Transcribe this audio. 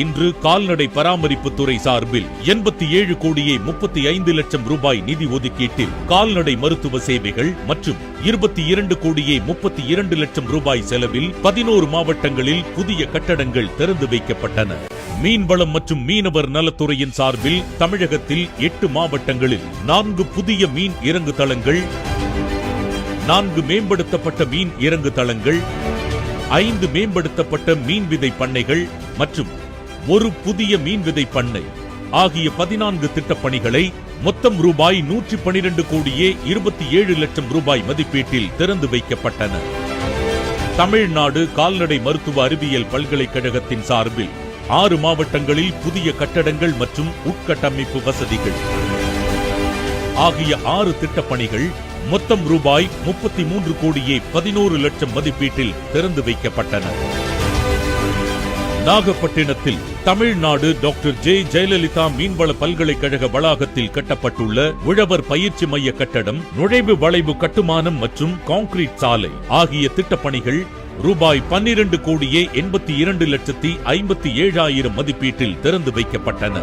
இன்று கால்நடை பராமரிப்பு துறை சார்பில் 87 கோடியே 35 லட்சம் ரூபாய் நிதி ஒதுக்கீட்டில் கால்நடை மருத்துவ சேவைகள் மற்றும் 22 கோடியே 32 லட்சம் ரூபாய் செலவில் 11 மாவட்டங்களில் புதிய கட்டடங்கள் திறந்து வைக்கப்பட்டன. மீன்வளம் மற்றும் மீனவர் நலத்துறையின் சார்பில் தமிழகத்தில் 8 மாவட்டங்களில் 4 புதிய மீன் இறங்கு தளங்கள், 4 மேம்படுத்தப்பட்ட மீன் இறங்கு தளங்கள், 5 மேம்படுத்தப்பட்ட மீன் விதை பண்ணைகள் மற்றும் 1 புதிய மீன் விதை பண்ணை ஆகிய 14 திட்டப்பணிகளை மொத்தம் ரூபாய் 112 கோடியே 27 லட்சம் ரூபாய் மதிப்பீட்டில் திறந்து வைக்கப்பட்டன. தமிழ்நாடு கால்நடை மருத்துவ அறிவியல் பல்கலைக்கழகத்தின் சார்பில் 6 மாவட்டங்களில் புதிய கட்டடங்கள் மற்றும் உட்கட்டமைப்பு வசதிகள் ஆகிய 6 திட்டப்பணிகள் மொத்தம் ரூபாய் 33 கோடியே 11 லட்சம் மதிப்பீட்டில் திறந்து வைக்கப்பட்டன. நாகப்பட்டினத்தில் தமிழ்நாடு டாக்டர் ஜே ஜெயலலிதா மீன்வள பல்கலைக்கழக வளாகத்தில் கட்டப்பட்டுள்ள உழவர் பயிற்சி மைய கட்டடம், நுழைவு வளைவு கட்டுமானம் மற்றும் கான்கிரீட் சாலை ஆகிய திட்டப்பணிகள் ரூபாய் 12 கோடியே 82 லட்சத்தி 57,000 மதிப்பீட்டில் திறந்து வைக்கப்பட்டன.